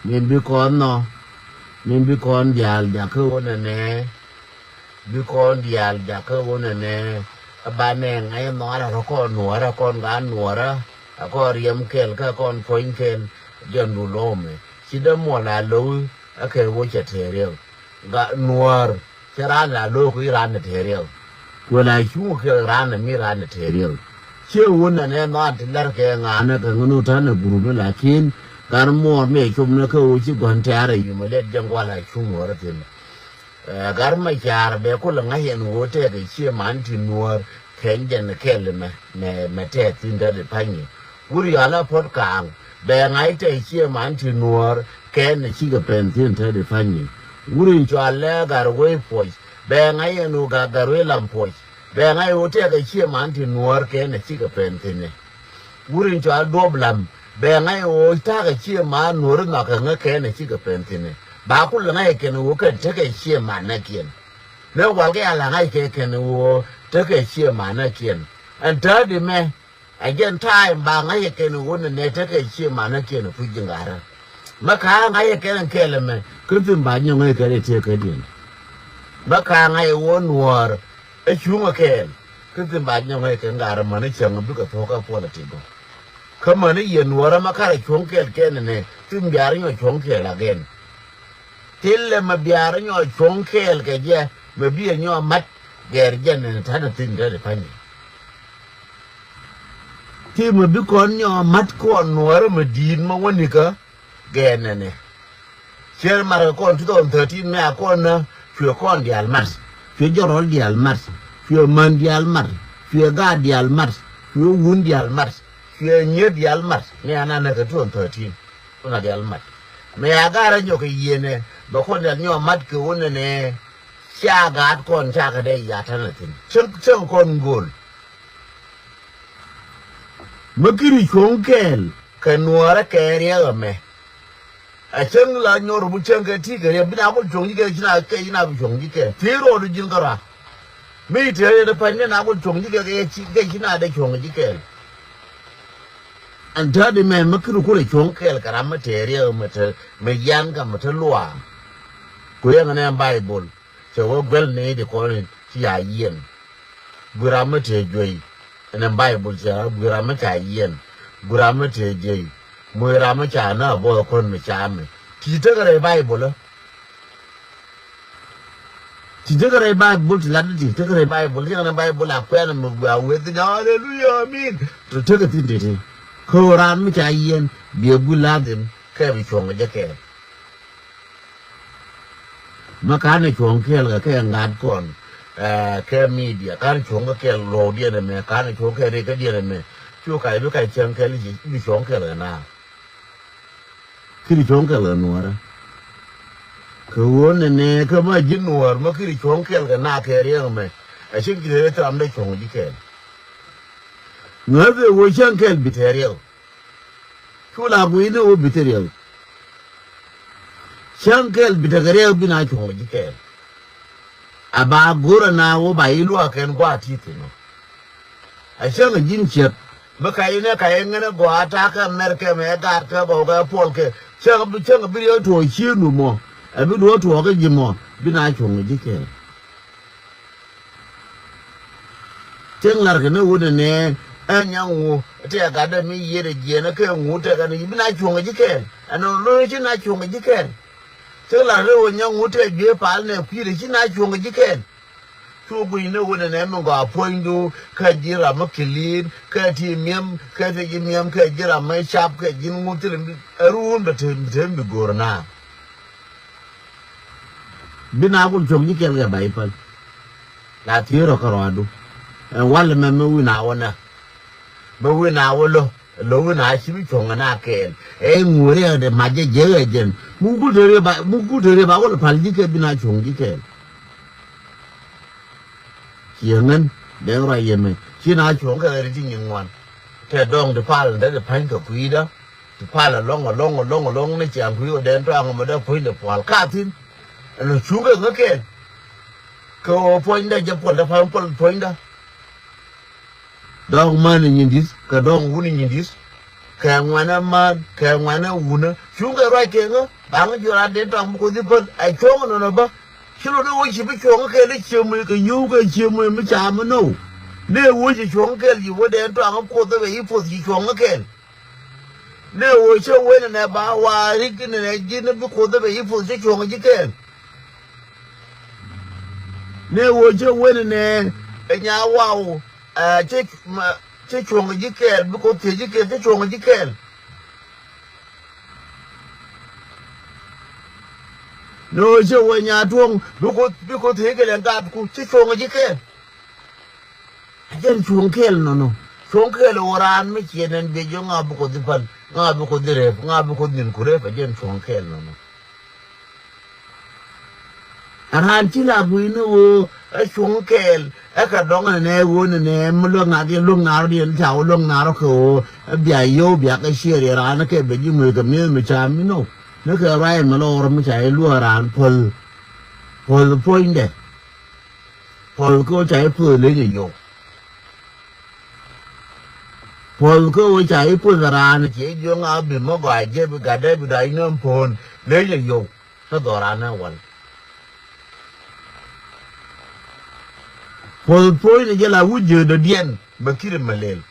min bi kon no min bi kon dial ja ko wona ne bi kon dial ja ko wona ne ba ne ngai no ra ko nuora kon ga nuora ko riem kel ka kon poin kel jon du lome si da mo la lo ake wo che terel ga nuor chara la lo ku ran na terel wala chu ke ran na mi ran na terel che wona ne no at lar ke nga na ka ngunu ta na buru la kin gar mo me chum na ko chi gon tare yu ma le jang wala chu mo ra tin gar ma char be ko la nga yen wo te ke chi man ti nuor ken jen ke le me te tin da de pani wuri ala pot kang be ngai te chi man ti nuor ken chi ga pen tin ta de pani wuri cho ale gar we po be ngai nu ga gar we lam po be ngai wo te ke chi man ti nuor ken chi ga pen tin ne wuri cho al doblam be ngai wo ta ga chi ma nuor na ka nga ken chi ga pen tin ne ba ku la ngai ken wo ka te ke chi ma na kien ne wa ke ala ngai ke ken wo te ke chi ma na kien and third me again time ba ngai ken wo ne te ke chi ma na kien fu jingara maka ngai ken kele me kun tin ba nyo ngai ke te ke din maka ngai wo nuor e chu ma ken kun tin ba nyo ngai ke ngara ma ne chang bu ka to ka po la ti go kama ne ye nuor ma ka chu kel ken ne tin biar nyo chu kel again tille ma biar nyo chu kel ke je ma bi nyo mat ger jen ne ta na tin de pani ti ma bi kon nyo mat ko nuor ma din ma woni ka gen ne cher mar kon 2013 me akon na fio kon di almars fio jorol di almars fio man di almars fio ga di almars fio wun di almars fio nye di almars me ana na ka 2013 ona di almars me agara nyo ke yene ba kon da nyo mat ke wona ne sha ga kon sha ka dai ya tan tin chen kon gol makiri chonkel ka nuara ke riya me a chen la nyor bu chen ke ti ke bina ko chong ke ina bu chong ke ti ro du jin kara mi te de pa ne na ko chong ke ke ina de chong ke an ta de me makiri ko le chong ke kara ma te riya me yan ka ma te lwa ko yang ne bible so wo gel ne de ko ti ya yen gura ma te joyi ne bible ja gura ma ta yen gura ma te joyi mo ra ma cha na bo kon me cha me ti te gare bible ti te gare bible ti la ti te gare bible ya na bible a kwa na mo gwa we ti hallelujah amen to te ga ti de ko ran mi cha yen bi bu la dem ke bi chong je ke ma ka ne chong ke ga ke ngat kon ke media kan chong ke lo dia ne me kan chong ke re ke dia ne me chu kai bi kai chen ke li bi chong ke le na kiri chong ke le nuora ko wona ne ko ma jin nuor ma kiri chong ke ga na ke re me a shin ki re tram de chong ji ke ngave wo chen ke bi teriel chu la bu ine wo bi teriel chen ke bi de re bi na chong ji ke aba gora na wo ba ilu aken kwa titi no a shen jin chet baka ine ka ngene go ataka merke me ga ka go ga polke chen bi yo to chinu mo abi do to ga jimo bi na chong ji ke chen lar ke ne wo ne anyanwu te ga da mi yere je na ke ngu te ga ni bi na chong ji ke ano lo chi na chong ji ke thế là rồi nhau ngủ thế ghế phá này khi để chỉ nói chuông cái gì kén chú bùi nó vừa này mình có phơi đu cái gì là mất kilin cái gì miếng cái gì là mấy chắp cái gì ngủ thế là ruộng để thêm bị gora na bên nào cũng chuông gì kén cái bài phân là thiếu rồi cái rồi đu quan là mình mới nào nè mới nào luôn lo na chi bi chong na ken ngure de ma je je mu ku tere ba ko phal ji ke bina chong ji ke yengen de ra yeme chi na chong ka ri jing ngwan te dong de phal de phan ka kui da de phal long ne chang kui de rang ma da pui de phal ka tin no chu ga ga ke ko point da je pon da phal point da dog man in this ka dong wuni in this ka ngwana man ka ngwana wuna shuga right ke ngo bang ju ra den tong ko di pon ai chong no no ba chilo no wo chi bi chong ke le chi mu ke yu ke chi mu mi cha ma no ne wo chi chong ke li wo den tong ko de yi pu chi chong ke ne wo che wo ne ba wa ri ke ne ji ne bi ko de yi pu chi chong ji ke ne wo che wo ne nya wa che chong ji ke bi ko ti ji ke che chong ji ke no che wo nya tuong bi ko ti ke len ga ku che chong ji ke jen chong ke no chong ke lo ran mi che nen be jo nga bu ko di pan nga bu ko di re nga bu ko nin ku re fa jen chong ke no aran chi la bu no wo chong ke ka dong ne wo ne mo lo nga di lo nga ri en chao lo nga ro ko bia yo bia ka shi ri ran ke be ji mu ka mi cha mi no nó cái rai mà lo mà chạy lúa ran phơi phơi đấy phơi có chạy phơi lấy gì vô phơi có chạy phơi ran chỉ vô ngã bị mất vài chứ bị cả đấy bị đại nó phơi lấy gì vô nó đòi ran nó quẩn phơi này chỉ là uống dừa đồ điên mà kia mà lên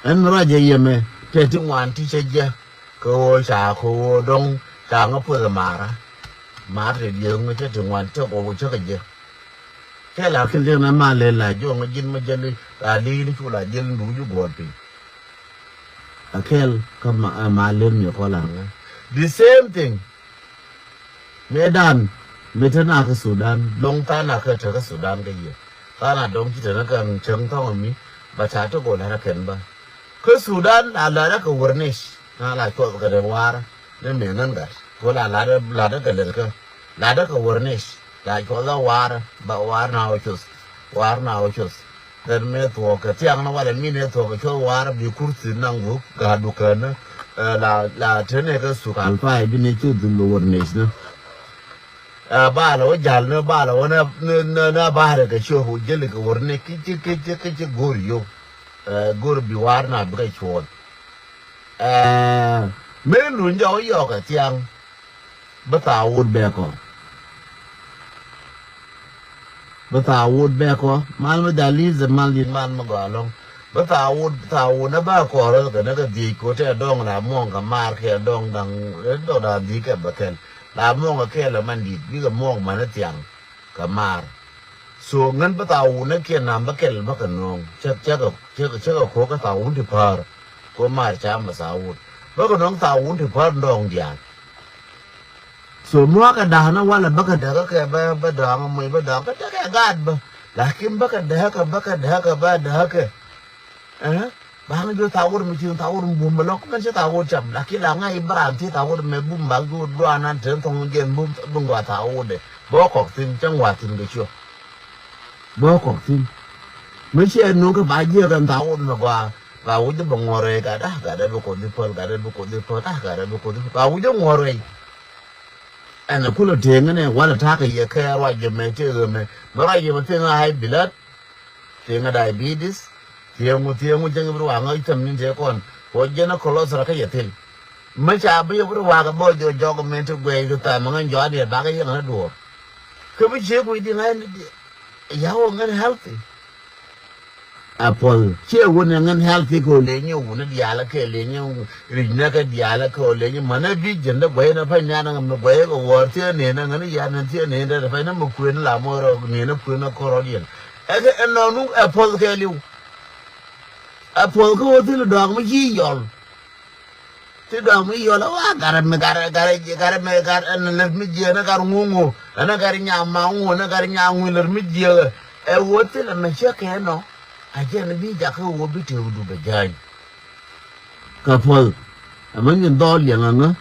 anh ra gì mà thế thì ngoan thì sẽ giờ cô xã cô đông xã nó phơi mà thì dương nó thế thì ngoan cho cô cho cái gì thế là cái riêng nó mà lên là cho nó dính mà dính là đi nó chú là dính đủ chú bọt thì cái mà lên nhiều khó làm the same thing Medan thế nào cái Sudan đông ta là cái cái Sudan cái gì ta là đông chỉ nó cần chống thông ở mỹ và trả cho cô là cái ba cái Sudan là cái Warnish là cho cái đề war nên mình ngăn cả có là cái đề cái là cái Warnish là cho là war bà war nào chút then me to cái tiếng nó là mình to cái cho war bị kursi năng vụ cả đủ cái nữa là thế này cái Sudan phải bên này chút từ Warnish nữa ba là jal nó ba là nó ba là cái chỗ hụt cái Warnish cái gor bi war na bi kai chon me nun jo yo ka tiang ba ta wud be ko mal ma dali zaman din man ma ga long ba ta wud na ba ko ro ka na ka di ko te dong la mong ka mar ke dong dang do da di ka ba ken la mong ka ke la man di bi ka mong ma na tiang ka mar so ngan ba tàu nó kia nằm bắc kel bắc nong chắc có cái tàu thì phar có mai chạm mà sao bắc nong tàu thì phar dong dia so mua cái đà nó qua là bắc đà cái ba đà mà mày ba đà cái gad ba lakin bắc đà cái ba đà cái bang jo tàu mình chưa tàu bùm mà nó cũng sẽ tàu chậm lakin là ngay bram thì tàu mình bùm bang jo đoan ăn thêm thông gen bùm qua tàu để bỏ cọc tin trong hòa tin cái chưa bố còn phim mấy chị em nó cái bài gì gần tao mà qua vào cái bằng ngồi cả đấy bố còn đi phơi cả đấy bố còn đi phơi cả đấy bố còn đi vào cái ngồi anh là cứ là tiền cái này quá là thắc cái gì cái loại gì mà chơi mà loại gì mà tiền là hay bị lết tiền là diabetes tiền một chẳng biết vào ngay tầm như thế còn có gì nó cholesterol cái gì tiền mấy cha bây giờ biết vào cái bao giờ cho cái men thuốc về rồi tại mà ngay gió đi bác cái gì nó đùa cái mấy chị quy định ngay yawo ngan healthy apple che wona ngan healthy ko le nyu wona diala ke le nyu rinna ka diala ko le nyu mana bi jenda boy na fa nya na me boy ko wor te ne na ngan ya na te ne da fa na mo kuen la mo ro ne na kuen na ko ro dien e ke no nu apple ke liu apple ko ti lo dog ma ji yol ti dog mi yol wa gar me na mi je na gar ngungu ana gar nya ma ngu na gar nya ngu ler mi je e wote la me che ke no a je na bi ja ko wo bi te du be jan ka pol a man yin do li nga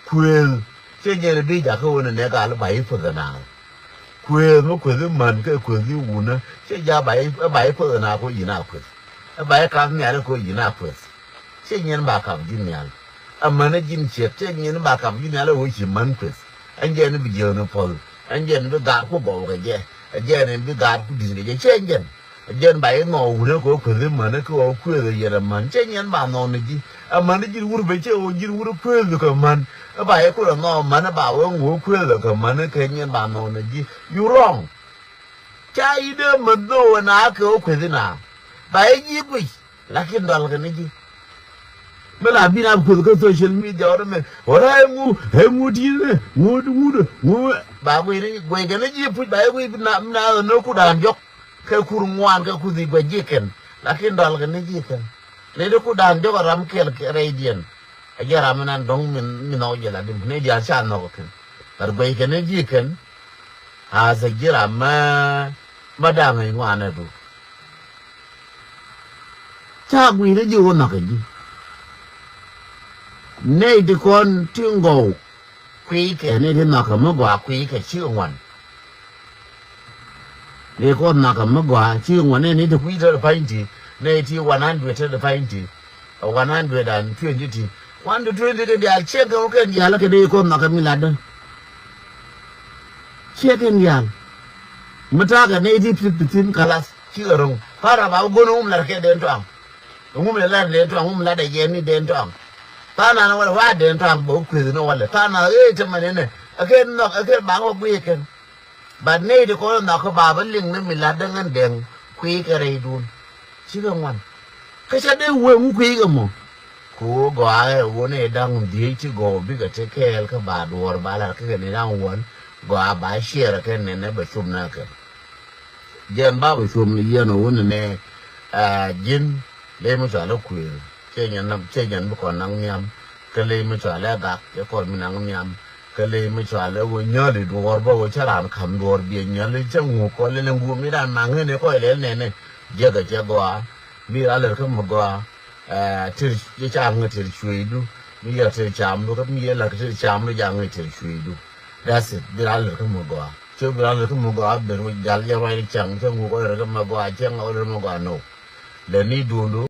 kwel che je na bi ja ko na ne ga la bai fu da na kwel mo kwel man ke kwel di wu na che ja bai fu da na ko yi na kwel bai ka mi ala ko yi na kwel che nyen ba ka di mi ala amma na jin che che nyen ba ka di mi ala wo chi man kwel anh je na bi je na pol anh je na ga ko bo ga je anh je na bi ga ku di je che nyen jen bai no wure ko ko de man ko ko de yera man chen yan ba no ni ji a man ji wure be che o ji wure ko de ko man ba ye ko no man ba wo ngo ko de ko man ke yan ba no ni ji you wrong cha ide man do na ko ko de na ba ye ji ku lakin dal ga ni ji mela bina ko ko social media ora hemu di ne ngu ba ko ni go ga ni ji pu ba ye ko na no ku dan jok ke kurungwan ke kuzi bajiken lakin dal ke nijiken le de ku dan joga ram kel ke radian ajara manan dong min no jela dim ne dia cha no ken tar bai ke nijiken ha sa jira ma da ngai ngwana du cha gwi de ju na ke ji ne de kon tingo kwi ke ne de na ka ma gwa kwi ke chi ngwan le ko na ka magwa chi ngwane ni de kwita de painti ne ti 100 de painti 120 120 de dia che ga ko ya la ke de ko na ka milada che ke ya mata ga ne di fitin kalas chi rong para ba go no la ke de to am la de to am la de ye ni de to am ta na wala wa de to am bo ku no wala ta na te ma ne ake no ake ba ko bu ke bà nay thì có nó có bà vẫn linh nó mình là đang ăn đèn quý cái này luôn chứ không ngoan cái sao đấy quên quý cái mà cố gọi cái này đang đi chứ gò biết cái cái bà đùa bà là cái này đang quên gò bà share cái này nó bị sum na cái dân ba bị sum là dân nó quên này dân lấy một chỗ nó quyền chơi nhận một con năng nhầm cái lấy một chỗ là gạt cái con mình năng nhầm cái lấy mấy chỗ là vừa nhớ để đùa bao giờ làm khăm đùa biển nhớ lấy chắc ngủ coi lấy ngủ mấy đàn mang cái này coi lấy này giờ cái giờ qua bây giờ là không mà qua thì cái chạm người thì chui du bây giờ thì chạm du cái bây giờ là cái chạm nó dạng người thì chui du that's it bây giờ là không mà qua chứ bây giờ là không mà qua bây giờ giờ ra chẳng chắc ngủ coi là không mà qua chẳng ở đâu mà qua no để đi đùa